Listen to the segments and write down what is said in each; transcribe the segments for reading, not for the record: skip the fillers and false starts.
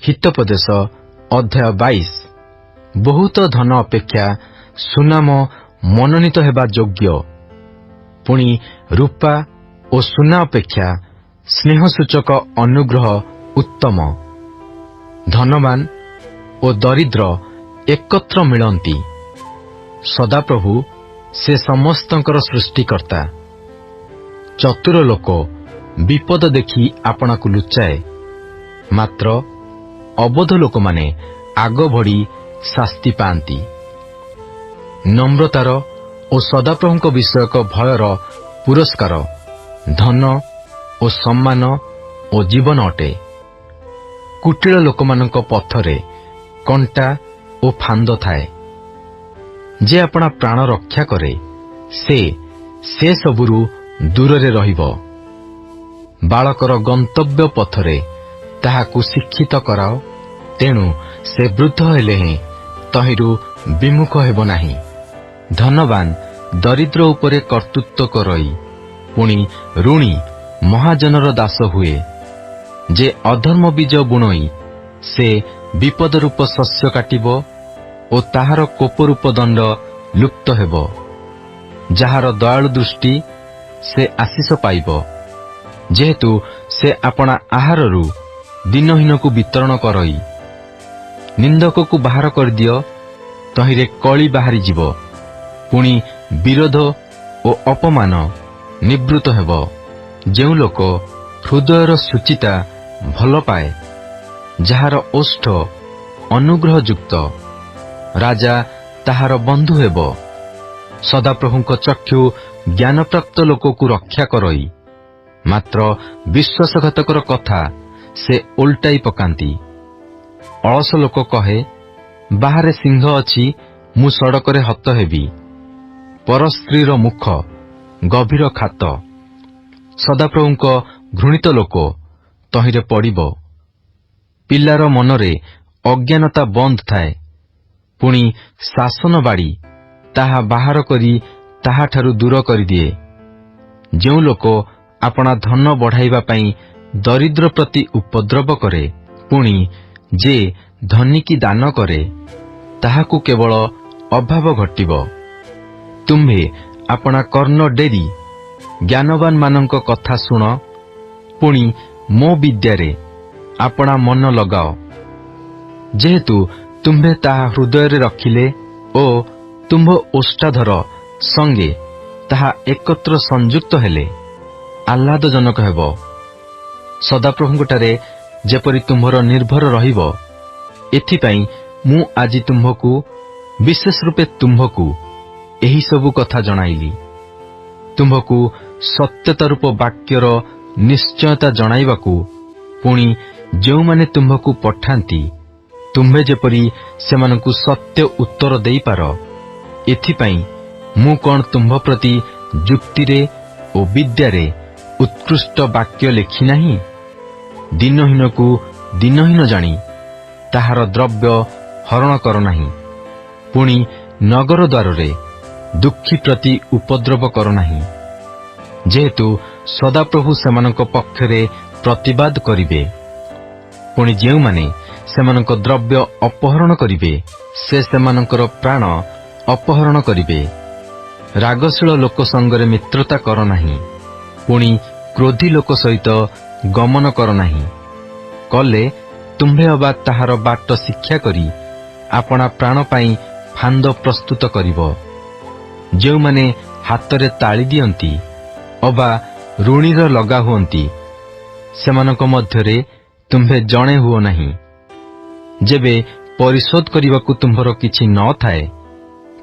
ହିତୋପଦେଶ ଅଧ୍ୟାୟ 22। ବହୁତ ଧନ ଅପେକ୍ଷା ସୁନାମ ମନୋନୀତ ହେବା ଯୋଗ୍ୟ, ପୁଣି ରୂପା ଓ ସୁନା ଅପେକ୍ଷା ସ୍ନେହସୂଚକ ଅନୁଗ୍ରହ ଉତ୍ତମ। ଧନବାନ ଓ ଦରିଦ୍ର ଏକତ୍ର ମିଳନ୍ତି। ସଦାପ୍ରଭୁ ସେ ସମସ୍ତଙ୍କର ସୃଷ୍ଟିକର୍ତ୍ତା। ଚତୁର ଲୋକ ବିପଦ ଦେଖି ଆପଣାକୁ ଲୁଚାଏ, ମାତ୍ର ଅବୋଧ ଲୋକମାନେ ଆଗ ବଢ଼ି ଶାସ୍ତି ପାଆନ୍ତି। ନମ୍ରତାର ଓ ସଦାପ୍ରଭୁଙ୍କ ବିଷୟକ ଭୟର ପୁରସ୍କାର ଧନ ଓ ସମ୍ମାନ ଓ ଜୀବନ ଅଟେ। କୁଟିଳ ଲୋକମାନଙ୍କ ପଥରେ କଣ୍ଟା ଓ ଫାନ୍ଦ ଥାଏ। ଯେ ଆପଣା ପ୍ରାଣ ରକ୍ଷା କରେ ସେ ସବୁରୁ ଦୂରରେ ରହିବ। ବାଳକର ଗନ୍ତବ୍ୟ ପଥରେ ତାହାକୁ ଶିକ୍ଷିତ କରାଅ, ତେଣୁ ସେ ବୃଦ୍ଧ ହେଲେ ହେଁ ତହିଁରୁ ବିମୁଖ ହେବ ନାହିଁ। ଧନବାନ ଦରିଦ୍ର ଉପରେ କର୍ତ୍ତୃତ୍ୱ କରଇ, ପୁଣି ଋଣୀ ମହାଜନର ଦାସ ହୁଏ। ଯେ ଅଧର୍ମ ବୀଜ ବୁଣଇ ସେ ବିପଦରୂପ ଶସ୍ୟ କାଟିବ ଓ ତାହାର କୋପରୂପ ଦଣ୍ଡ ଲୁପ୍ତ ହେବ। ଯାହାର ଦୟାଳୁ ଦୃଷ୍ଟି ସେ ଆଶିଷ ପାଇବ। ଯେହେତୁ ସେ ଆପଣା ଆହାରରୁ ଦିନହୀନକୁ ବିତରଣ କରଇ, ନିନ୍ଦକକୁ ବାହାର କରିଦିଅ, ତହିଁରେ କଳି ବାହାରିଯିବ। ପୁଣି ବିରୋଧ ଓ ଅପମାନ ନିବୃତ୍ତ ହେବ। ଯେଉଁ ଲୋକ ହୃଦୟର ସୁଚିତା ଭଲ ପାଏ, ଯାହାର ଓଷ୍ଠ ଅନୁଗ୍ରହଯୁକ୍ତ, ରାଜା ତାହାର ବନ୍ଧୁ ହେବ। ସଦାପ୍ରଭୁଙ୍କ ଚକ୍ଷୁ ଜ୍ଞାନପ୍ରାପ୍ତ ଲୋକକୁ ରକ୍ଷା କରଇ, ମାତ୍ର ବିଶ୍ୱାସଘାତକର କଥା ସେ ଓଲଟାଇ ପକାନ୍ତି। ଅଳସ ଲୋକ କହେ, ବାହାରେ ସିଂହ ଅଛି, ମୁଁ ସଡ଼କରେ ହତ ହେବି। ପରସ୍ତ୍ରୀର ମୁଖ ଗଭୀର ଖାତ। ସଦାପ୍ରଭୁଙ୍କ ଘୃଣିତ ଲୋକ ତହିଁରେ ପଡ଼ିବ। ପିଲାର ମନରେ ଅଜ୍ଞାନତା ବନ୍ଦ ଥାଏ, ପୁଣି ଶାସନ ବାଡ଼ି ତାହା ବାହାର କରି ତାହାଠାରୁ ଦୂର କରିଦିଏ। ଯେଉଁ ଲୋକ ଆପଣା ଧନ ବଢ଼ାଇବା ପାଇଁ ଦରିଦ୍ର ପ୍ରତି ଉପଦ୍ରବ କରେ, ପୁଣି ଯେ ଧନୀକି ଦାନ କରେ, ତାହାକୁ କେବଳ ଅଭାବ ଘଟିବ। ତୁମ୍ଭେ ଆପଣା କର୍ଣ୍ଣ ଡେରି ଜ୍ଞାନବାନମାନଙ୍କ କଥା ଶୁଣ, ପୁଣି ମୋ ବିଦ୍ୟାରେ ଆପଣା ମନ ଲଗାଅ। ଯେହେତୁ ତୁମ୍ଭେ ତାହା ହୃଦୟରେ ରଖିଲେ ଓ ତୁମ୍ଭ ଓଷ୍ଠାଧର ସଙ୍ଗେ ତାହା ଏକତ୍ର ସଂଯୁକ୍ତ ହେଲେ ଆହ୍ଲାଦଜନକ ହେବ। ସଦାପ୍ରଭୁଙ୍କଠାରେ ଯେପରି ତୁମ୍ଭର ନିର୍ଭର ରହିବ, ଏଥିପାଇଁ ମୁଁ ଆଜି ତୁମ୍ଭକୁ, ବିଶେଷ ରୂପେ ତୁମ୍ଭକୁ ଏହିସବୁ କଥା ଜଣାଇଲି। ତୁମ୍ଭକୁ ସତ୍ୟତାରୂପ ବାକ୍ୟର ନିଶ୍ଚୟତା ଜଣାଇବାକୁ, ପୁଣି ଯେଉଁମାନେ ତୁମ୍ଭକୁ ପଠାନ୍ତି ତୁମ୍ଭେ ଯେପରି ସେମାନଙ୍କୁ ସତ୍ୟ ଉତ୍ତର ଦେଇପାର, ଏଥିପାଇଁ ମୁଁ କଣ ତୁମ୍ଭ ପ୍ରତି ଯୁକ୍ତିରେ ଓ ବିଦ୍ୟାରେ ଉତ୍କୃଷ୍ଟ ବାକ୍ୟ ଲେଖି ନାହିଁ? ଦିନହୀନକୁ ଦିନହୀନ ଜାଣି ତାହାର ଦ୍ରବ୍ୟ ହରଣ କର ନାହିଁ, ପୁଣି ନଗର ଦ୍ୱାରରେ ଦୁଃଖୀ ପ୍ରତି ଉପଦ୍ରବ କର ନାହିଁ। ଯେହେତୁ ସଦାପ୍ରଭୁ ସେମାନଙ୍କ ପକ୍ଷରେ ପ୍ରତିବାଦ କରିବେ, ପୁଣି ଯେଉଁମାନେ ସେମାନଙ୍କ ଦ୍ରବ୍ୟ ଅପହରଣ କରିବେ ସେ ସେମାନଙ୍କର ପ୍ରାଣ ଅପହରଣ କରିବେ। ରାଗଶୀଳ ଲୋକ ସଙ୍ଗରେ ମିତ୍ରତା କର ନାହିଁ, ପୁଣି କ୍ରୋଧୀ ଲୋକ ସହିତ ଗମନ କର ନାହିଁ। କଲେ ତୁମ୍ଭେ ଅବା ତାହାର ବାଟ ଶିକ୍ଷା କରି ଆପଣା ପ୍ରାଣ ପାଇଁ ଫାନ୍ଦ ପ୍ରସ୍ତୁତ କରିବ। ଯେଉଁମାନେ ହାତରେ ତାଳି ଦିଅନ୍ତି ଅବା ଋଣୀର ଲଗା ହୁଅନ୍ତି, ସେମାନଙ୍କ ମଧ୍ୟରେ ତୁମ୍ଭେ ଜଣେ ହୁଅ ନାହିଁ। ଯେବେ ପରିଶୋଧ କରିବାକୁ ତୁମ୍ଭର କିଛି ନ ଥାଏ,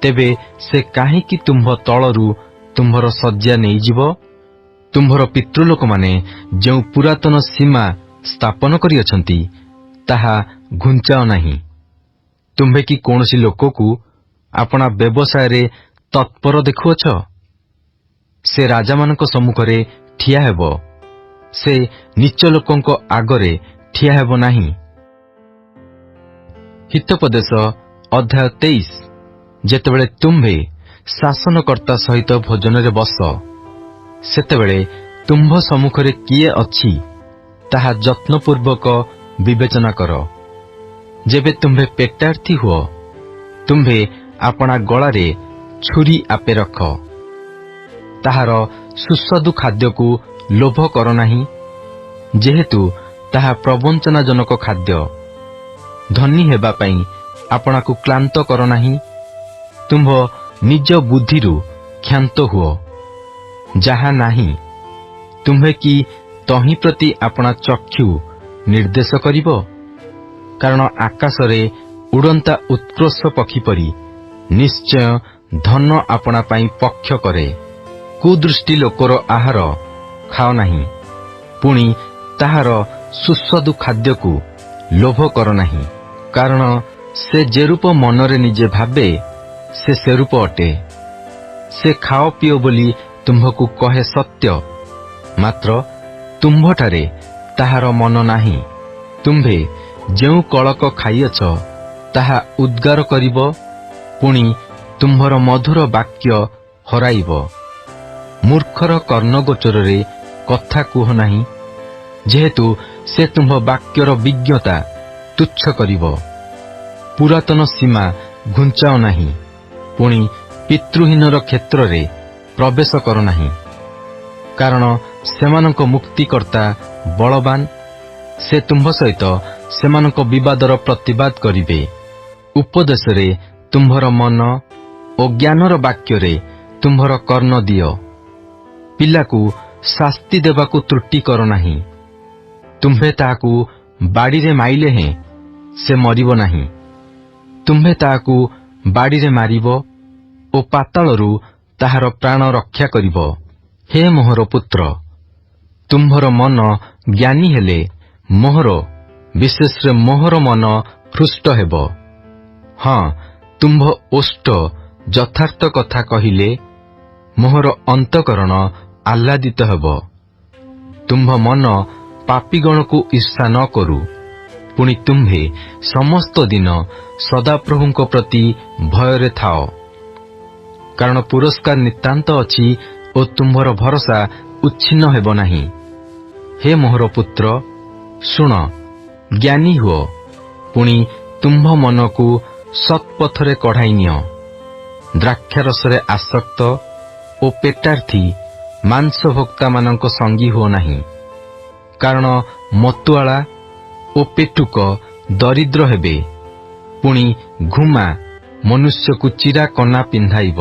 ତେବେ ସେ କାହିଁକି ତୁମ୍ଭ ତଳରୁ ତୁମ୍ଭର ଶଯ୍ୟା ନେଇଯିବ? ତୁମ୍ଭର ପିତୃଲୋକମାନେ ଯେଉଁ ପୁରାତନ ସୀମା ସ୍ଥାପନ କରିଅଛନ୍ତି, ତାହା ଘୁଞ୍ଚାଅ ନାହିଁ। ତୁମ୍ଭେ କି କୌଣସି ଲୋକକୁ ଆପଣା ବ୍ୟବସାୟରେ ତତ୍ପର ଦେଖୁଅଛ? ସେ ରାଜାମାନଙ୍କ ସମ୍ମୁଖରେ ଠିଆ ହେବ, ସେ ନୀଚ ଲୋକଙ୍କ ଆଗରେ ଠିଆ ହେବ ନାହିଁ। ହିତୋପଦେଶ ଅଧ୍ୟାୟ 23। ଯେତେବେଳେ ତୁମ୍ଭେ ଶାସନକର୍ତ୍ତା ସହିତ ଭୋଜନରେ ବସ, ସେତେବେଳେ ତୁମ୍ଭ ସମ୍ମୁଖରେ କିଏ ଅଛି ତାହା ଯତ୍ନପୂର୍ବକ ବିବେଚନା କର। ଯେବେ ତୁମ୍ଭେ ପେଟାର୍ଥୀ ହୁଅ, ତୁମ୍ଭେ ଆପଣା ଗଳାରେ ଛୁରୀ ଆପେ ରଖ। ତାହାର ସୁସ୍ୱାଦୁ ଖାଦ୍ୟକୁ ଲୋଭ କର ନାହିଁ, ଯେହେତୁ ତାହା ପ୍ରବଞ୍ଚନାଜନକ ଖାଦ୍ୟ। ଧନୀ ହେବା ପାଇଁ ଆପଣାକୁ କ୍ଳାନ୍ତ କର ନାହିଁ। ତୁମ୍ଭ ନିଜ ବୁଦ୍ଧିରୁ କ୍ଷାନ୍ତ ହୁଅ। ଯାହା ନାହିଁ, ତୁମ୍ଭେ କି ତହିଁ ପ୍ରତି ଆପଣା ଚକ୍ଷୁ ନିର୍ଦ୍ଦେଶ କରିବ? କାରଣ ଆକାଶରେ ଉଡ଼ନ୍ତା ଉତ୍କର୍ଷ ପକ୍ଷୀ ପରି ନିଶ୍ଚୟ ଧନ ଆପଣା ପାଇଁ ପକ୍ଷ କରେ। କୁଦୃଷ୍ଟି ଲୋକର ଆହାର ଖାଅ ନାହିଁ, ପୁଣି ତାହାର ସୁସ୍ୱାଦୁ ଖାଦ୍ୟକୁ ଲୋଭ କର ନାହିଁ। କାରଣ ସେ ଯେ ରୂପ ମନରେ ନିଜେ ଭାବେ, ସେ ରୂପ ଅଟେ। ସେ ଖାଅ ପିଅ ବୋଲି ତୁମ୍ଭକୁ କହେ ସତ୍ୟ, ମାତ୍ର ତୁମ୍ଭଠାରେ ତାହାର ମନ ନାହିଁ। ତୁମ୍ଭେ ଯେଉଁ କଳକ ଖାଇଅଛ, ତାହା ଉଦ୍ଗାର କରିବ, ପୁଣି ତୁମ୍ଭର ମଧୁର ବାକ୍ୟ ହରାଇବ। ମୂର୍ଖର କର୍ଣ୍ଣଗୋଚରରେ କଥା କୁହ ନାହିଁ, ଯେହେତୁ ସେ ତୁମ୍ଭ ବାକ୍ୟର ବିଜ୍ଞତା ତୁଚ୍ଛ କରିବ। ପୁରାତନ ସୀମା ଘୁଞ୍ଚାଅ ନାହିଁ, ପୁଣି ପିତୃହୀନର କ୍ଷେତ୍ରରେ ପ୍ରବେଶ କର ନାହିଁ। କାରଣ ସେମାନଙ୍କ ମୁକ୍ତିକର୍ତ୍ତା ବଳବାନ, ସେ ତୁମ୍ଭ ସହିତ ସେମାନଙ୍କ ବିବାଦର ପ୍ରତିବାଦ କରିବେ। ଉପଦେଶରେ ତୁମ୍ଭର ମନ ଓ ଜ୍ଞାନର ବାକ୍ୟରେ ତୁମ୍ଭର କର୍ଣ୍ଣ ଦିଅ। ପିଲାକୁ ଶାସ୍ତି ଦେବାକୁ ତ୍ରୁଟି କର ନାହିଁ। ତୁମ୍ଭେ ତାହାକୁ ବାଡ଼ିରେ ମାଇଲେ ହେଁ ସେ ମରିବ ନାହିଁ। ତୁମ୍ଭେ ତାହାକୁ ବାଡ଼ିରେ ମାରିବ ଓ ପାତାଳରୁ ତାହାର ପ୍ରାଣ ରକ୍ଷା କରିବ। ହେ ମୋହର ପୁତ୍ର, ତୁମ୍ଭର ମନ ଜ୍ଞାନୀ ହେଲେ ମୋହର, ବିଶେଷରେ ମୋହର ମନ ହୃଷ୍ଟ ହେବ। ହଁ, ତୁମ୍ଭ ଓଷ୍ଠ ଯଥାର୍ଥ କଥା କହିଲେ ମୋହର ଅନ୍ତଃକରଣ ଆହ୍ଲାଦିତ ହେବ। ତୁମ୍ଭ ମନ ପାପୀଗଣକୁ ଈର୍ଷା ନ କରୁ, ପୁଣି ତୁମ୍ଭେ ସମସ୍ତ ଦିନ ସଦାପ୍ରଭୁଙ୍କ ପ୍ରତି ଭୟରେ ଥାଅ। କାରଣ ପୁରସ୍କାର ନିତାନ୍ତ ଅଛି ଓ ତୁମ୍ଭର ଭରସା ଉଚ୍ଛିନ୍ନ ହେବ ନାହିଁ। ହେ ମୋହର ପୁତ୍ର, ଶୁଣ, ଜ୍ଞାନୀ ହୁଅ, ପୁଣି ତୁମ୍ଭ ମନକୁ ସତ୍ପଥରେ କଢ଼ାଇ ନିଅ। ଦ୍ରାକ୍ଷାରସରେ ଆସକ୍ତ ଓ ପେଟାର୍ଥୀ ମାଂସଭୋକ୍ତାମାନଙ୍କ ସଙ୍ଗୀ ହୁଅ ନାହିଁ। କାରଣ ମତୁଆଳା ଓ ପେଟୁକ ଦରିଦ୍ର ହେବେ, ପୁଣି ଘୁମା ମନୁଷ୍ୟକୁ ଚିରା କନା ପିନ୍ଧାଇବ।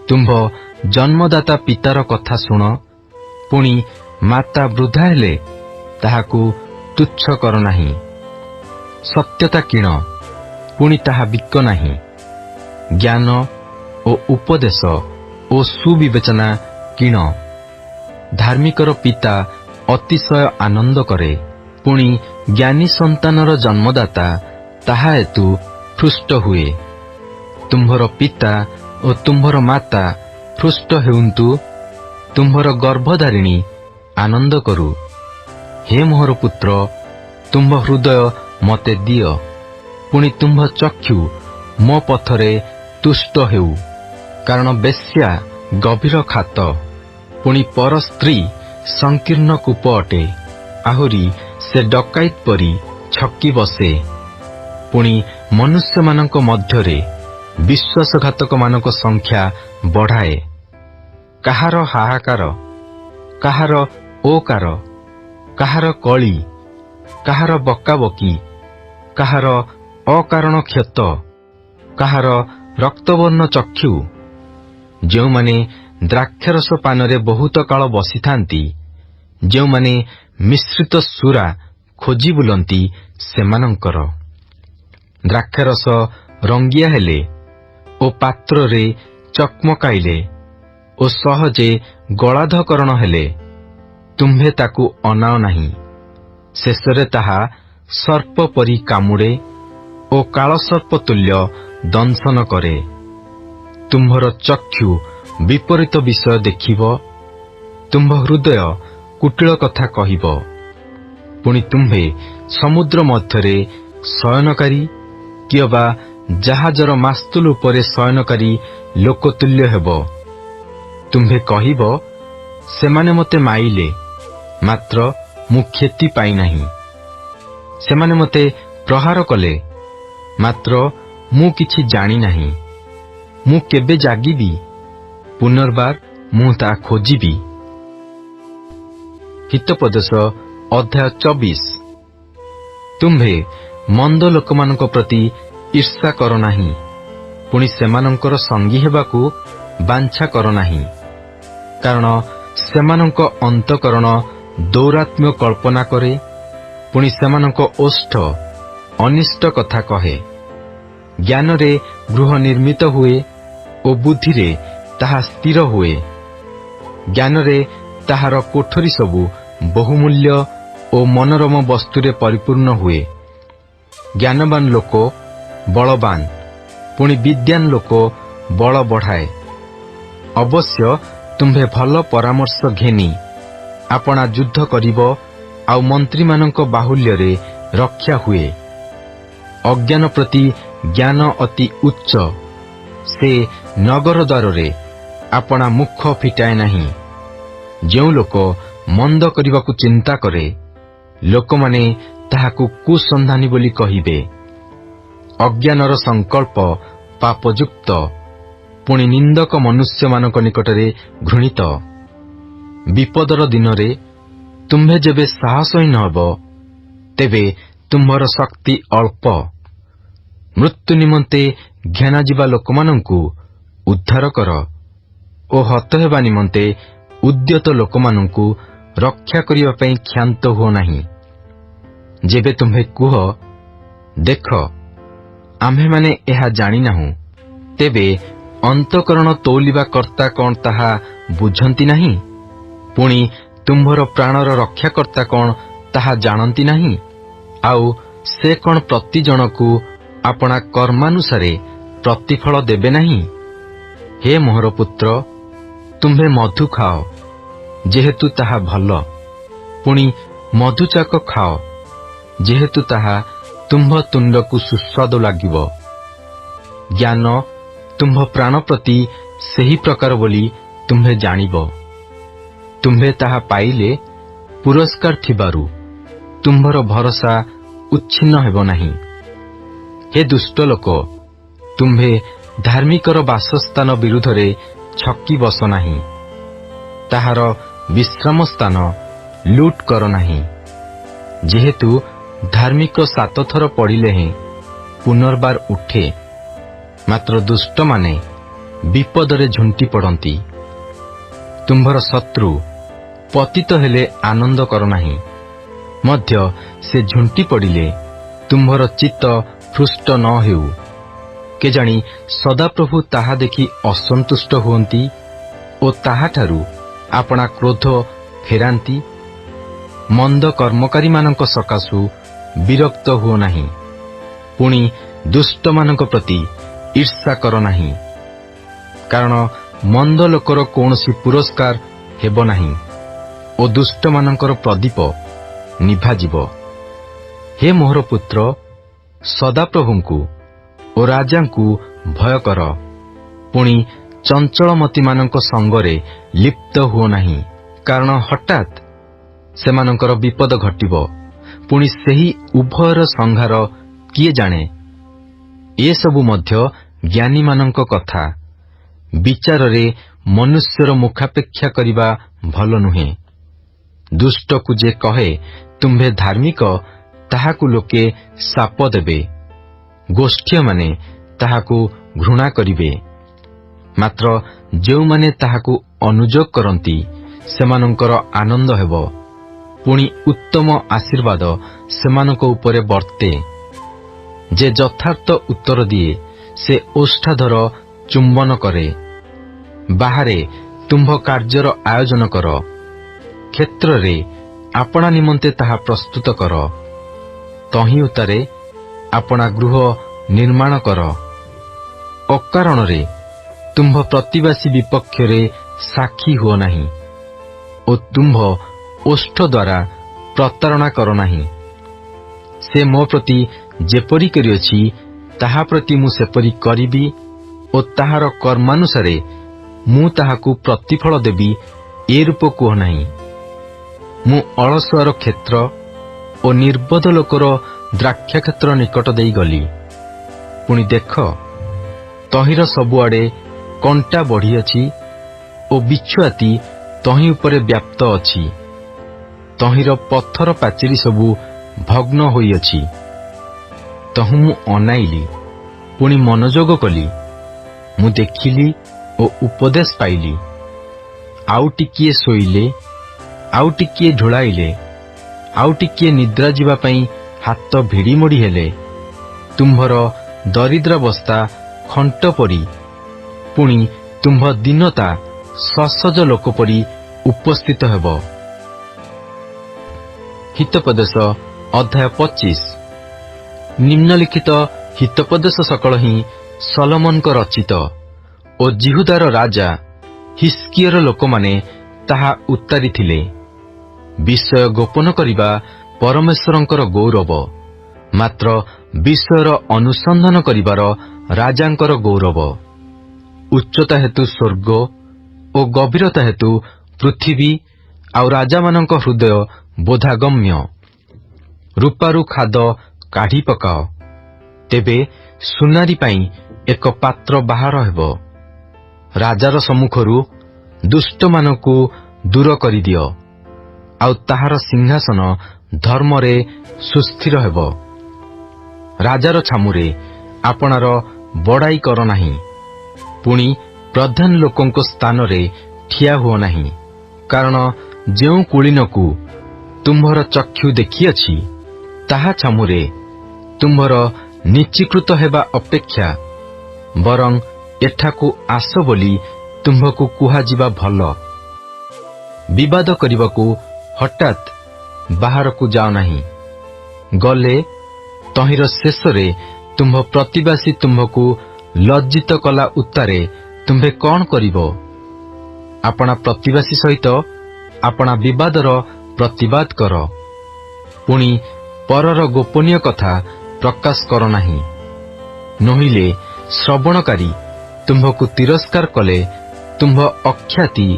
ତୁମ୍ଭ ଜନ୍ମଦାତା ପିତାର କଥା ଶୁଣ, ପୁଣି ମାତା ବୃଦ୍ଧା ହେଲେ ତାହାକୁ ତୁଚ୍ଛ କର ନାହିଁ। ସତ୍ୟତା କିଣ, ପୁଣି ତାହା ବିକ ନାହିଁ। ଜ୍ଞାନ ଓ ଉପଦେଶ ଓ ସୁବିବେଚନା କିଣ। ଧାର୍ମିକର ପିତା ଅତିଶୟ ଆନନ୍ଦ କରେ, ପୁଣି ଜ୍ଞାନୀ ସନ୍ତାନର ଜନ୍ମଦାତା ତାହା ହେତୁ ହୃଷ୍ଟ ହୁଏ। ତୁମ୍ଭର ପିତା ଓ ତୁମ୍ଭର ମାତା ହୃଷ୍ଟ ହେଉନ୍ତୁ, ତୁମ୍ଭର ଗର୍ଭଧାରିଣୀ ଆନନ୍ଦ କରୁ। ହେ ମୋହର ପୁତ୍ର, ତୁମ୍ଭ ହୃଦୟ ମୋତେ ଦିଅ, ପୁଣି ତୁମ୍ଭ ଚକ୍ଷୁ ମୋ ପଥରେ ତୁଷ୍ଟ ହେଉ। କାରଣ ବେଶ୍ୟା ଗଭୀର ଖାତ, ପୁଣି ପର ସ୍ତ୍ରୀ ସଂକୀର୍ଣ୍ଣ କୂପ ଅଟେ। ଆହୁରି ସେ ଡକାଇତ ପରି ଛକି ବସେ, ପୁଣି ମନୁଷ୍ୟମାନଙ୍କ ମଧ୍ୟରେ ବିଶ୍ୱାସଘାତକମାନଙ୍କ ସଂଖ୍ୟା ବଢ଼ାଏ। କାହାର ହାହାକାର, କାହାର ଓକାର, କାହାର କଳି, କାହାର ବକାବକି, କାହାର ଅକାରଣ କ୍ଷତ, କାହାର ରକ୍ତବର୍ଣ୍ଣ ଚକ୍ଷୁ। ଯେଉଁମାନେ ଦ୍ରାକ୍ଷାରସ ପାନରେ ବହୁତ କାଳ ବସିଥାନ୍ତି, ଯେଉଁମାନେ ମିଶ୍ରିତ ସୁରା ଖୋଜି ବୁଲନ୍ତି, ସେମାନଙ୍କର। ଦ୍ରାକ୍ଷାରସ ରଙ୍ଗିଆ ହେଲେ ଓ ପାତ୍ରରେ ଚକମକାଇଲେ ଓ ସହଜେ ଗଳାଧକରଣ ହେଲେ ତୁମ୍ଭେ ତାକୁ ଅନାଅ ନାହିଁ। ଶେଷରେ ତାହା ସର୍ପ ପରି କାମୁଡ଼େ ଓ କାଳସର୍ପ ତୁଲ୍ୟ ଦଂଶନ କରେ। ତୁମ୍ଭର ଚକ୍ଷୁ ବିପରୀତ ବିଷୟ ଦେଖିବ, ତୁମ୍ଭ ହୃଦୟ କୁଟିଳ କଥା କହିବ। ପୁଣି ତୁମ୍ଭେ ସମୁଦ୍ର ମଧ୍ୟରେ ଶୟନକାରୀ କିଅବା ଜାହାଜର ମାସ୍ତୁଲ ଉପରେ ଶୟନକାରୀ ଲୋକତୁଲ୍ୟ ହେବ। ତୁମ୍ଭେ କହିବ, ସେମାନେ ମୋତେ ମାଇଲେ, ମାତ୍ର ମୁଁ କ୍ଷତି ପାଇନାହିଁ। ସେମାନେ ମୋତେ ପ୍ରହାର କଲେ, ମାତ୍ର ମୁଁ କିଛି ଜାଣି ନାହିଁ। ମୁଁ କେବେ ଜାଗିବି? ପୁନର୍ବାର ମୁଁ ତାହା ଖୋଜିବି। ହିତୋପଦେଶ ଅଧ୍ୟାୟ 24। ତୁମ୍ଭେ ମନ୍ଦ ଲୋକମାନଙ୍କ ପ୍ରତି ଈର୍ଷା କର ନାହିଁ, ପୁଣି ସେମାନଙ୍କର ସଙ୍ଗୀ ହେବାକୁ ବାଞ୍ଛା କର ନାହିଁ। କାରଣ ସେମାନଙ୍କ ଅନ୍ତଃକରଣ ଦୌରାତ୍ମ୍ୟ କଳ୍ପନା କରେ, ପୁଣି ସେମାନଙ୍କ ଓଷ୍ଠ ଅନିଷ୍ଟ କଥା କହେ। ଜ୍ଞାନରେ ଗୃହ ନିର୍ମିତ ହୁଏ ଓ ବୁଦ୍ଧିରେ ତାହା ସ୍ଥିର ହୁଏ। ଜ୍ଞାନରେ ତାହାର କୋଠରୀ ସବୁ ବହୁମୂଲ୍ୟ ଓ ମନୋରମ ବସ୍ତୁରେ ପରିପୂର୍ଣ୍ଣ ହୁଏ। ଜ୍ଞାନବାନ ଲୋକ ବଳବାନ, ପୁଣି ବିଦ୍ୱାନ ଲୋକ ବଳ ବଢ଼ାଏ। ଅବଶ୍ୟ ତୁମ୍ଭେ ଭଲ ପରାମର୍ଶ ଘେନି ଆପଣା ଯୁଦ୍ଧ କରିବ, ଆଉ ମନ୍ତ୍ରୀମାନଙ୍କ ବାହୁଲ୍ୟରେ ରକ୍ଷା ହୁଏ। ଅଜ୍ଞାନ ପ୍ରତି ଜ୍ଞାନ ଅତି ଉଚ୍ଚ, ସେ ନଗର ଦ୍ୱାରରେ ଆପଣା ମୁଖ ଫିଟାଏ ନାହିଁ। ଯେଉଁ ଲୋକ ମନ୍ଦ କରିବାକୁ ଚିନ୍ତା କରେ, ଲୋକମାନେ ତାହାକୁ କୁସନ୍ଧାନୀ ବୋଲି କହିବେ। ଅଜ୍ଞାନର ସଂକଳ୍ପ ପାପଯୁକ୍ତ, ପୁଣି ନିନ୍ଦକ ମନୁଷ୍ୟମାନଙ୍କ ନିକଟରେ ଘୃଣିତ। ବିପଦର ଦିନରେ ତୁମ୍ଭେ ଯେବେ ସାହସହୀନ ହେବ, ତେବେ ତୁମ୍ଭର ଶକ୍ତି ଅଳ୍ପ। ମୃତ୍ୟୁ ନିମନ୍ତେ ଘେନାଯିବା ଲୋକମାନଙ୍କୁ ଉଦ୍ଧାର କର ଓ ହତ ହେବା ନିମନ୍ତେ ଉଦ୍ୟତ ଲୋକମାନଙ୍କୁ ରକ୍ଷା କରିବା ପାଇଁ କ୍ଷାନ୍ତ ହୁଅ ନାହିଁ। ଯେବେ ତୁମ୍ଭେ କୁହ, ଦେଖ, ଆମ୍ଭେମାନେ ଏହା ଜାଣିନାହୁଁ, ତେବେ ଅନ୍ତଃକରଣ ତୋଲିବା କର୍ତ୍ତା କଣ ତାହା ବୁଝନ୍ତି ନାହିଁ? ପୁଣି ତୁମ୍ଭର ପ୍ରାଣର ରକ୍ଷାକର୍ତ୍ତା କଣ ତାହା ଜାଣନ୍ତି ନାହିଁ? ଆଉ ସେ କଣ ପ୍ରତି ଜଣକୁ ଆପଣା କର୍ମାନୁସାରେ ପ୍ରତିଫଳ ଦେବେ ନାହିଁ? ହେ ମୋହର ପୁତ୍ର, ତୁମ୍ଭେ ମଧୁ ଖାଅ, ଯେହେତୁ ତାହା ଭଲ, ପୁଣି ମଧୁଚାକ ଖାଅ, ଯେହେତୁ ତାହା ତୁମ୍ଭ ତୁଣ୍ଡକୁ ସୁସ୍ୱାଦ ଲାଗିବ। ଜ୍ଞାନ ତୁମ୍ଭ ପ୍ରାଣ ପ୍ରତି ସେହି ପ୍ରକାର ବୋଲି ତୁମ୍ଭେ ଜାଣିବ। ତୁମ୍ଭେ ତାହା ପାଇଲେ ପୁରସ୍କାର ଥିବାରୁ ତୁମ୍ଭର ଭରସା ଉଚ୍ଛିନ୍ନ ହେବ ନାହିଁ। ହେ ଦୁଷ୍ଟ ଲୋକ, ତୁମ୍ଭେ ଧାର୍ମିକର ବାସସ୍ଥାନ ବିରୁଦ୍ଧରେ ଛକି ବସ ନାହିଁ। ତାହାର ବିଶ୍ରାମ ସ୍ଥାନ ଲୁଟ୍ କର ନାହିଁ। ଯେହେତୁ ଧାର୍ମିକ 7 ଥର ପଡ଼ିଲେ ହେଁ ପୁନର୍ବାର ଉଠେ, ମାତ୍ର ଦୁଷ୍ଟମାନେ ବିପଦରେ ଝୁଣ୍ଟି ପଡ଼ନ୍ତି। ତୁମ୍ଭର ଶତ୍ରୁ ପତିତ ହେଲେ ଆନନ୍ଦ କର ନାହିଁ, ମଧ୍ୟ ସେ ଝୁଣ୍ଟି ପଡ଼ିଲେ ତୁମ୍ଭର ଚିତ୍ତ ହୃଷ୍ଟ ନ ହେଉ। କେଜାଣି ସଦାପ୍ରଭୁ ତାହା ଦେଖି ଅସନ୍ତୁଷ୍ଟ ହୁଅନ୍ତି ଓ ତାହାଠାରୁ ଆପଣା କ୍ରୋଧ ଫେରାନ୍ତି। ମନ୍ଦ କର୍ମକାରୀମାନଙ୍କ ସକାଶୁ ବିରକ୍ତ ହୁଅ ନାହିଁ, ପୁଣି ଦୁଷ୍ଟମାନଙ୍କ ପ୍ରତି ଈର୍ଷା କର ନାହିଁ। କାରଣ ମନ୍ଦ ଲୋକର କୌଣସି ପୁରସ୍କାର ହେବ ନାହିଁ ଓ ଦୁଷ୍ଟମାନଙ୍କର ପ୍ରଦୀପ ନିଭାଯିବ। ହେ ମୋହର ପୁତ୍ର, ସଦାପ୍ରଭୁଙ୍କୁ ଓ ରାଜାଙ୍କୁ ଭୟ କର, ପୁଣି ଚଞ୍ଚଳମତିମାନଙ୍କ ସଙ୍ଗରେ ଲିପ୍ତ ହୁଅ ନାହିଁ। କାରଣ ହଠାତ୍ ସେମାନଙ୍କର ବିପଦ ଘଟିବ, ପୁଣି ସେହି ଉଭୟର ସଂହାର କିଏ ଜାଣେ? ଏସବୁ ମଧ୍ୟ ଜ୍ଞାନୀମାନଙ୍କ କଥା। ବିଚାରରେ ମନୁଷ୍ୟର ମୁଖାପେକ୍ଷା କରିବା ଭଲ ନୁହେଁ। ଦୁଷ୍ଟକୁ ଯେ କହେ, ତୁମ୍ଭେ ଧାର୍ମିକ, ତାହାକୁ ଲୋକେ ଶାପ ଦେବେ। ଗୋଷ୍ଠୀମାନେ ତାହାକୁ ଘୃଣା କରିବେ। ମାତ୍ର ଯେଉଁମାନେ ତାହାକୁ ଅନୁଯୋଗ କରନ୍ତି, ସେମାନଙ୍କର ଆନନ୍ଦ ହେବ, ପୁଣି ଉତ୍ତମ ଆଶୀର୍ବାଦ ସେମାନଙ୍କ ଉପରେ ବର୍ତ୍ତେ। ଯେ ଯଥାର୍ଥ ଉତ୍ତର ଦିଏ, ସେ ଓଷ୍ଠାଧର ଚୁମ୍ବନ କରେ। ବାହାରେ ତୁମ୍ଭ କାର୍ଯ୍ୟର ଆୟୋଜନ କର, କ୍ଷେତ୍ରରେ ଆପଣା ନିମନ୍ତେ ତାହା ପ୍ରସ୍ତୁତ କର। ତହିଁ ଉତ୍ତାରେ ଆପଣା ଗୃହ ନିର୍ମାଣ କର। ଅକାରଣରେ ତୁମ୍ଭ ପ୍ରତିବାସୀ ବିପକ୍ଷରେ ସାକ୍ଷୀ ହୁଅ ନାହିଁ ଓ ତୁମ୍ଭ ଓଷ୍ଠ ଦ୍ୱାରା ପ୍ରତାରଣା କର ନାହିଁ। ସେ ମୋ ପ୍ରତି ଯେପରି କରିଅଛି, ତାହା ପ୍ରତି ମୁଁ ସେପରି କରିବି ଓ ତାହାର କର୍ମାନୁସାରେ ମୁଁ ତାହାକୁ ପ୍ରତିଫଳ ଦେବି, ଏ ରୂପ କୁହ ନାହିଁ। ମୁଁ ଅଳସୁଆର କ୍ଷେତ୍ର ଓ ନିର୍ବୋଧ ଲୋକର ଦ୍ରାକ୍ଷାକ୍ଷେତ୍ର ନିକଟ ଦେଇ ଗଲି। ପୁଣି ଦେଖ, ତହିଁର ସବୁଆଡ଼େ କଣ୍ଟା ବଢ଼ିଅଛି ଓ ବିଛୁଆତି ତହିଁ ଉପରେ ବ୍ୟାପ୍ତ ଅଛି। ତହିଁର ପଥର ପାଚିରି ସବୁ ଭଗ୍ନ ହୋଇଅଛି। ତହୁଁ ମୁଁ ଅନାଇଲି, ପୁଣି ମନୋଯୋଗ କଲି। ମୁଁ ଦେଖିଲି ଓ ଉପଦେଶ ପାଇଲି। ଆଉ ଟିକିଏ ଶୋଇଲେ, ଆଉ ଟିକିଏ ଢୋଳାଇଲେ, ଆଉ ଟିକିଏ ନିଦ୍ରା ଯିବା ପାଇଁ ହାତ ଭିଡ଼ି ମୋଡ଼ି ହେଲେ ତୁମ୍ଭର ଦରିଦ୍ରାବସ୍ଥା ଖଣ୍ଟ ପରି, ପୁଣି ତୁମ୍ଭ ଦୀନତା ସସଜ ଲୋକ ପରି ଉପସ୍ଥିତ ହେବ। ହିତୋପଦେଶ ଅଧ୍ୟାୟ 25। ନିମ୍ନଲିଖିତ ହିତୋପଦେଶ ସକଳ ହିଁ ସଲୋମନଙ୍କ ରଚିତ ଓ ଜିହୁଦାର ରାଜା ହିସ୍କିୟର ଲୋକମାନେ ତାହା ଉତ୍ତାରିଥିଲେ। ବିଷୟ ଗୋପନ କରିବା ପରମେଶ୍ୱରଙ୍କର ଗୌରବ, ମାତ୍ର ବିଷୟର ଅନୁସନ୍ଧାନ କରିବାର ରାଜାଙ୍କର ଗୌରବ। ଉଚ୍ଚତା ହେତୁ ସ୍ୱର୍ଗ ଓ ଗଭୀରତା ହେତୁ ପୃଥିବୀ, ଆଉ ରାଜାମାନଙ୍କ ହୃଦୟ ବୋଧାଗମ୍ୟ। ରୂପାରୁ ଖାଦ କାଢ଼ି ପକାଅ, ତେବେ ସୁନାରୀ ପାଇଁ ଏକ ପାତ୍ର ବାହାର ହେବ। ରାଜାର ସମ୍ମୁଖରୁ ଦୁଷ୍ଟମାନଙ୍କୁ ଦୂର କରିଦିଅ, ଆଉ ତାହାର ସିଂହାସନ ଧର୍ମରେ ସୁସ୍ଥିର ହେବ। ରାଜାର ଛାମୁରେ ଆପଣାର ବଡ଼ାଇ କର ନାହିଁ, ପୁଣି ପ୍ରଧାନ ଲୋକଙ୍କ ସ୍ଥାନରେ ଠିଆ ହୁଅ ନାହିଁ। କାରଣ ଯେଉଁ କୁଳୀନକୁ ତୁମ୍ଭର ଚକ୍ଷୁ ଦେଖିଅଛି, ତାହା ଛାମୁରେ ତୁମ୍ଭର ନିଚୀକୃତ ହେବା ଅପେକ୍ଷା ବରଂ ଏଠାକୁ ଆସ ବୋଲି ତୁମ୍ଭକୁ କୁହାଯିବା ଭଲ। ବିବାଦ କରିବାକୁ ହଠାତ୍ ବାହାରକୁ ଯାଅ ନାହିଁ। ଗଲେ ତହିଁର ଶେଷରେ ତୁମ୍ଭ ପ୍ରତିବାସୀ ତୁମ୍ଭକୁ ଲଜ୍ଜିତ କଲା ଉତ୍ତାରେ ତୁମ୍ଭେ କ'ଣ କରିବ? ଆପଣା ପ୍ରତିବାସୀ ସହିତ ଆପଣା ବିବାଦର ପ୍ରତିବାଦ କର, ପୁଣି ପରର ଗୋପନୀୟ କଥା ପ୍ରକାଶ କର ନାହିଁ। ନୋହିଲେ ଶ୍ରବଣକାରୀ ତୁମ୍ଭକୁ ତିରସ୍କାର କଲେ ତୁମ୍ଭ ଅଖ୍ୟାତି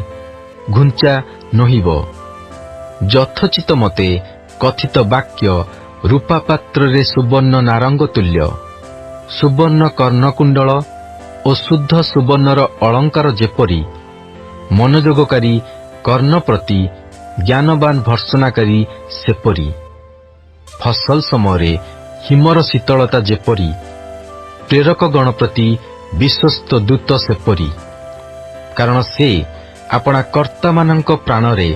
ଘୁଞ୍ଚା ନୋହିବ। ଯଥୋଚିତ ମତେ କଥିତ ବାକ୍ୟ ରୂପା ପାତ୍ରରେ ସୁବର୍ଣ୍ଣ ନାରଙ୍ଗ ତୁଲ୍ୟ। ସୁବର୍ଣ୍ଣ କର୍ଣ୍ଣକୁଣ୍ଡଳ ଓ ଶୁଦ୍ଧ ସୁବର୍ଣ୍ଣର ଅଳଙ୍କାର ଯେପରି, ମନୋଯୋଗକାରୀ କର୍ଣ୍ଣ ପ୍ରତି ଜ୍ଞାନବାନ ଭର୍ସନାକାରୀ ସେପରି। ଫସଲ ସମୟରେ ହିମର ଶୀତଳତା ଯେପରି, ପ୍ରେରକଗଣ ପ୍ରତି ବିଶ୍ୱସ୍ତ ଦୂତ ସେପରି। କାରଣ ସେ ଆପଣା କର୍ତ୍ତାମାନଙ୍କ ପ୍ରାଣରେ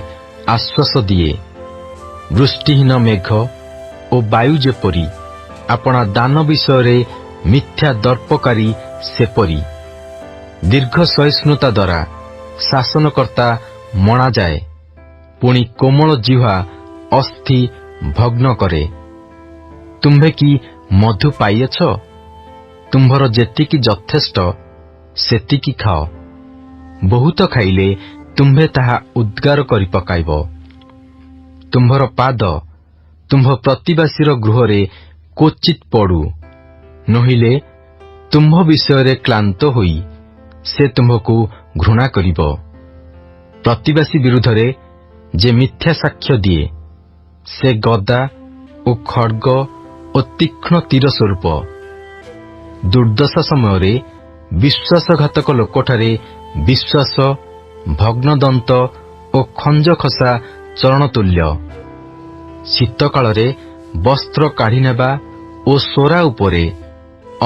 ଆଶ୍ୱାସ ଦିଏ। ବୃଷ୍ଟିହୀନ ମେଘ ଓ ବାୟୁ ଯେପରି, ଆପଣା ଦାନ ବିଷୟରେ ମିଥ୍ୟା ଦର୍ପକାରୀ ସେପରି। ଦୀର୍ଘ ସହିଷ୍ଣୁତା ଦ୍ୱାରା ଶାସନକର୍ତ୍ତା ମଣାଯାଏ, ପୁଣି କୋମଳ ଜିହ୍ୱା ଅସ୍ଥି ଭଗ୍ନ କରେ। ତୁମ୍ଭେ କି ମଧୁ ପାଇଅଛ? ତୁମ୍ଭର ଯେତିକି ଯଥେଷ୍ଟ ସେତିକି ଖାଅ। ବହୁତ ଖାଇଲେ ତୁମ୍ଭେ ତାହା ଉଦ୍ଗାର କରି ପକାଇବ। ତୁମ୍ଭର ପାଦ ତୁମ୍ଭ ପ୍ରତିବାସୀର ଗୃହରେ କ୍ୱଚିତ୍ ପଡ଼ୁ, ନୋହିଲେ ତୁମ୍ଭ ବିଷୟରେ କ୍ଳାନ୍ତ ହୋଇ ସେ ତୁମ୍ଭକୁ ଘୃଣା କରିବ। ପ୍ରତିବାସୀ ବିରୁଦ୍ଧରେ ଯେ ମିଥ୍ୟା ସାକ୍ଷ୍ୟ ଦିଏ, ସେ ଗଦା ଓ ଖଡ୍ଗ ଓ ତୀକ୍ଷ୍ଣ ତୀର ସ୍ୱରୂପ। ଦୁର୍ଦ୍ଦଶା ସମୟରେ ବିଶ୍ୱାସଘାତକ ଲୋକଠାରେ ବିଶ୍ୱାସ ଭଗ୍ନଦନ୍ତ ଓ ଖଞ୍ଜଖସା ଚରଣତୁଲ୍ୟ। ଶୀତକାଳରେ ବସ୍ତ୍ର କାଢ଼ି ନେବା ଓ ସୋରା ଉପରେ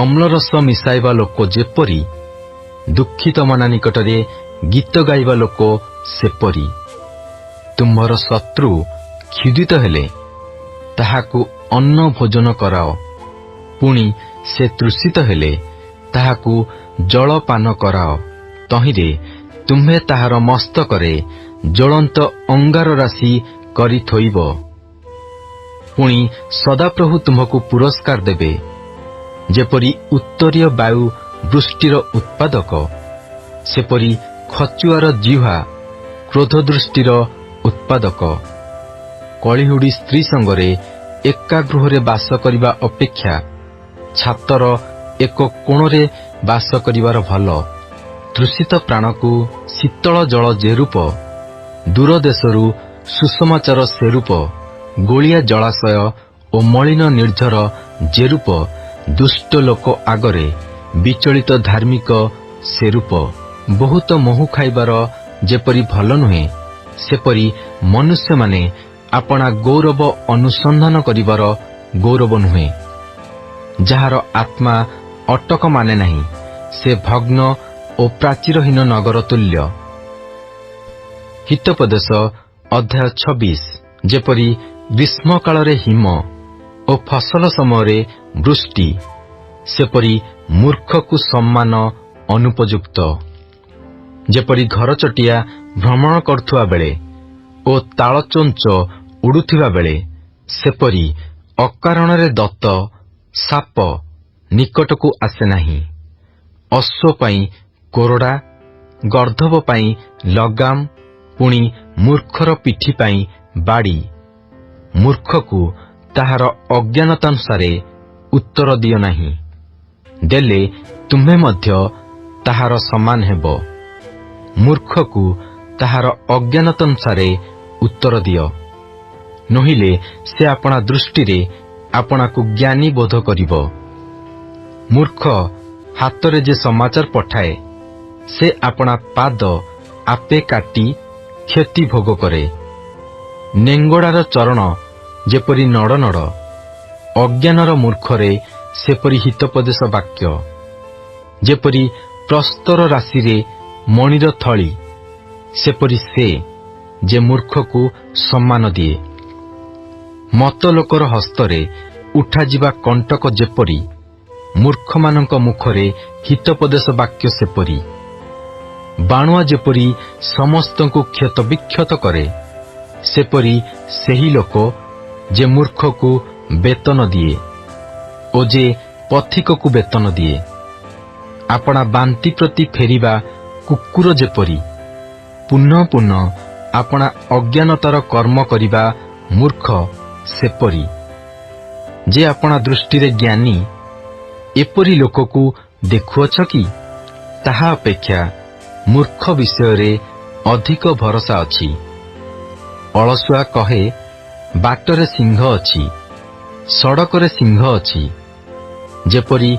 ଅମ୍ଳରସ ମିଶାଇବା ଲୋକ ଯେପରି, ଦୁଃଖିତମନା ନିକଟରେ ଗୀତ ଗାଇବା ଲୋକ ସେପରି। ତୁମ୍ଭର ଶତ୍ରୁ କ୍ଷୁଧିତ ହେଲେ ତାହାକୁ ଅନ୍ନ ଭୋଜନ କରାଅ, ପୁଣି ସେ ତୃଷିତ ହେଲେ ତାହାକୁ ଜଳପାନ କରାଅ। ତହିଁରେ ତୁମ୍ଭେ ତାହାର ମସ୍ତକରେ ଜ୍ୱଳନ୍ତ ଅଙ୍ଗାର ରାଶି କରି ଥୋଇବ। ପୁଣି ସଦାପ୍ରଭୁ ତୁମ୍ଭକୁ ପୁରସ୍କାର ଦେବେ, ଯେପରି ଉତ୍ତରୀୟ ବାୟୁ ବୃଷ୍ଟିର ଉତ୍ପାଦକ, ସେପରି ଖଚୁଆର ଜିହ୍ୱା କ୍ରୋଧଦୃଷ୍ଟିର ଉତ୍ପାଦକ। କଳିହୁଡ଼ି ସ୍ତ୍ରୀ ସଙ୍ଗରେ ଏକା ଗୃହରେ ବାସ କରିବା ଅପେକ୍ଷା ଛାତର ଏକ କୋଣରେ ବାସ କରିବାର ଭଲ। ତୃଷିତ ପ୍ରାଣକୁ ଶୀତଳ ଜଳ ଯେରୂପ, ଦୂର ଦେଶରୁ ସୁସମାଚାର ସେରୂପ ଗୋଳିଆ ଜଳାଶୟ ଓ ମଳିନ ନିର୍ଝର ଯେରୂପ ଦୁଷ୍ଟ ଲୋକ ଆଗରେ ବିଚଳିତ ଧାର୍ମିକ ସେରୂପ। ବହୁତ ମହୁ ଖାଇବାର ଯେପରି ଭଲ ନୁହେଁ, ସେପରି ମନୁଷ୍ୟମାନେ ଆପଣା ଗୌରବ ଅନୁସନ୍ଧାନ କରିବାର ଗୌରବ ନୁହେଁ। ଯାହାର ଆତ୍ମା ଅଟକ ମାନେ ନାହିଁ, ସେ ଭଗ୍ନ ଓ ପ୍ରାଚୀରହୀନ ନଗର ତୁଲ୍ୟ। ହିତୋପଦେଶ ଅଧ୍ୟାୟ 26। ଯେପରି ଗ୍ରୀଷ୍ମକାଳରେ ହିମ ଓ ଫସଲ ସମୟରେ ବୃଷ୍ଟି, ସେପରି ମୂର୍ଖକୁ ସମ୍ମାନ ଅନୁପଯୁକ୍ତ। ଯେପରି ଘରଚଟିଆ ଭ୍ରମଣ କରୁଥିବା ବେଳେ ଓ ତାଳଚଞ୍ଚ ଉଡୁଥିବା ବେଳେ, ସେପରି ଅକାରଣରେ ଦତ୍ତ ସାପ ନିକଟକୁ ଆସେ ନାହିଁ। ଅଶ୍ୱ ପାଇଁ କୋରଡା, ଗର୍ଦ୍ଦଭ ପାଇଁ ଲଗାମ, ପୁଣି ମୂର୍ଖର ପିଠି ପାଇଁ ବାଡ଼ି। ମୂର୍ଖକୁ ତାହାର ଅଜ୍ଞାନତାନୁସାରେ ଉତ୍ତର ଦିଅ ନାହିଁ, ଦେଲେ ତୁମ୍ଭେ ମଧ୍ୟ ତାହାର ସମାନ ହେବ। ମୂର୍ଖକୁ ତାହାର ଅଜ୍ଞାନତାନୁସାରେ ଉତ୍ତର ଦିଅ, ନୋହିଲେ ସେ ଆପଣା ଦୃଷ୍ଟିରେ ଆପଣାକୁ ଜ୍ଞାନୀ ବୋଧ କରିବ। ମୂର୍ଖ ହାତରେ ଯେ ସମାଚାର ପଠାଏ, ସେ ଆପଣା ପାଦ ଆପେ କାଟି କ୍ଷତି ଭୋଗ କରେ। ନେଙ୍ଗଡ଼ାର ଚରଣ ଯେପରି ନଡ଼ ନଡ଼, ଅଜ୍ଞାନର ମୂର୍ଖରେ ସେପରି ହିତୋପଦେଶ ବାକ୍ୟ। ଯେପରି ପ୍ରସ୍ତର ରାଶିରେ ମଣିର ଥଳି, ସେପରି ସେ ଯେ ମୂର୍ଖକୁ ସମ୍ମାନ ଦିଏ। ମତ ଲୋକର ହସ୍ତରେ ଉଠାଯିବା କଣ୍ଟକ ଯେପରି, ମୂର୍ଖମାନଙ୍କ ମୁଖରେ ହିତୋପଦେଶ ବାକ୍ୟ ସେପରି। ବାଣୁଆ ଯେପରି ସମସ୍ତଙ୍କୁ କ୍ଷତବିକ୍ଷତ କରେ, ସେପରି ସେହି ଲୋକ ଯେ ମୂର୍ଖକୁ ବେତନ ଦିଏ ଓ ଯେ ପଥିକକୁ ବେତନ ଦିଏ। ଆପଣା ବାନ୍ତି ପ୍ରତି ଫେରିବା କୁକୁର ଯେପରି, ପୁନଃ ପୁନଃ ଆପଣା ଅଜ୍ଞାନତାର କର୍ମ କରିବା ମୂର୍ଖ ସେପରି। ଯେ ଆପଣା ଦୃଷ୍ଟିରେ ଜ୍ଞାନୀ, ଏପରି ଲୋକକୁ ଦେଖୁଅଛ କି? ତାହା ଅପେକ୍ଷା ମୂର୍ଖ ବିଷୟରେ ଅଧିକ ଭରସା ଅଛି। ଅଳସୁଆ କହେ, ବାଟରେ ସିଂହ ଅଛି, ସଡ଼କରେ ସିଂହ ଅଛି। ଯେପରି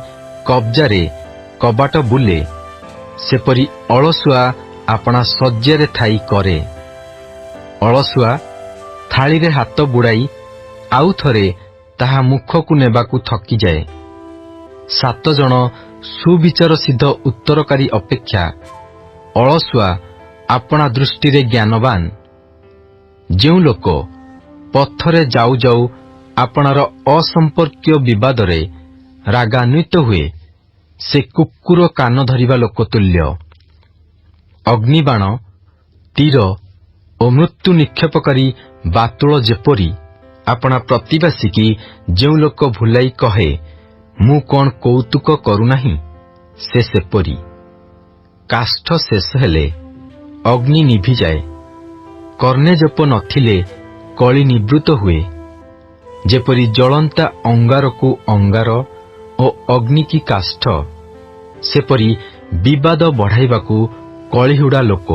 କବ୍ଜାରେ କବାଟ ବୁଲେ, ସେପରି ଅଳସୁଆ ଆପଣା ଶଯ୍ୟାରେ ଥାଇ କରେ। ଅଳସୁଆ ଥାଳିରେ ହାତ ବୁଡ଼ାଇ ଆଉ ଥରେ ତାହା ମୁଖକୁ ନେବାକୁ ଥକିଯାଏ। 7 ଜଣ ସୁବିଚାର ସିଦ୍ଧ ଉତ୍ତରକାରୀ ଅପେକ୍ଷା ଅଳସୁଆ ଆପଣା ଦୃଷ୍ଟିରେ ଜ୍ଞାନବାନ। ଯେଉଁ ଲୋକ ପଥରେ ଯାଉ ଯାଉ ଆପଣାର ଅସମ୍ପର୍କୀୟ ବିବାଦରେ ରାଗାନ୍ୱିତ ହୁଏ, ସେ କୁକୁର କାନ ଧରିବା ଲୋକ ତୁଲ୍ୟ। ଅଗ୍ନିବାଣ, ତୀର ଓ ମୃତ୍ୟୁ ନିକ୍ଷେପକାରୀ ବାତୁଳ ଯେପରି ଆପଣା ପ୍ରତିବାସୀକି ଯେଉଁ ଲୋକ ଭୁଲାଇ କହେ, ମୁଁ କଣ କୌତୁକ କରୁନାହିଁ, ସେ ସେପରି। କାଷ୍ଠ ଶେଷ ହେଲେ ଅଗ୍ନି ନିଭିଯାଏ, କର୍ଣ୍ଣେଜପ ନଥିଲେ କଳି ନିବୃତ ହୁଏ। ଯେପରି ଜଳନ୍ତା ଅଙ୍ଗାରକୁ ଅଙ୍ଗାର ଓ ଅଗ୍ନି କି କାଷ୍ଠ, ସେପରି ବିବାଦ ବଢ଼ାଇବାକୁ କଳିହୁଡ଼ା ଲୋକ।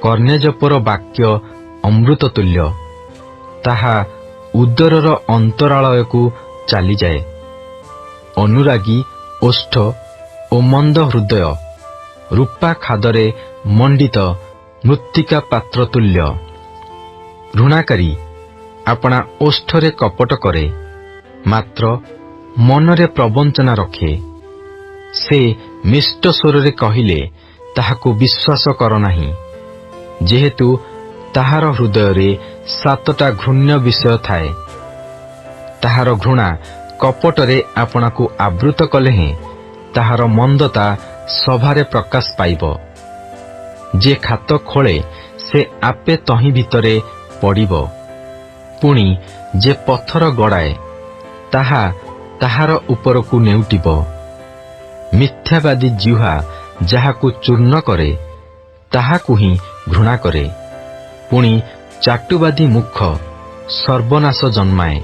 କର୍ଣ୍ଣେଜପର ବାକ୍ୟ ଅମୃତ ତୁଲ୍ୟ, ତାହା ଉଦରର ଅନ୍ତରାଳୟକୁ ଚାଲିଯାଏ। ଅନୁରାଗୀ ଓଷ୍ଠ ଓ ମନ୍ଦ ହୃଦୟ ରୂପା ଖାଦରେ ମଣ୍ଡିତ ମୃତ୍ତିକା ପାତ୍ର ତୁଲ୍ୟ। ଘୃଣାକାରୀ ଆପଣା ଓଷ୍ଠରେ କପଟ କରେ, ମାତ୍ର ମନରେ ପ୍ରବଞ୍ଚନା ରଖେ। ସେ ମିଷ୍ଟ ସ୍ୱରରେ କହିଲେ ତାହାକୁ ବିଶ୍ୱାସ କର ନାହିଁ, ଯେହେତୁ ତାହାର ହୃଦୟରେ 7ଟା ଘୃଣ୍ୟ ବିଷୟ ଥାଏ। ତାହାର ଘୃଣା କପଟରେ ଆପଣାକୁ ଆବୃତ କଲେ ହେଁ ତାହାର ମନ୍ଦତା ସଭାରେ ପ୍ରକାଶ ପାଇବ। ଯେ ଖାତ ଖୋଳେ, ସେ ଆପେ ତହିଁ ଭିତରେ ପଡ଼ିବ। ପୁଣି ଯେ ପଥର ଗଡ଼ାଏ, ତାହା ତାହାର ଉପରକୁ ନେଉଟିବ। ମିଥ୍ୟାବାଦୀ ଜିହ୍ୱା ଯାହାକୁ ଚୂର୍ଣ୍ଣ କରେ, ତାହାକୁ ହିଁ ଘୃଣା କରେ। ପୁଣି ଚାଟୁବାଦୀ ମୁଖ ସର୍ବନାଶ ଜନ୍ମାଏ।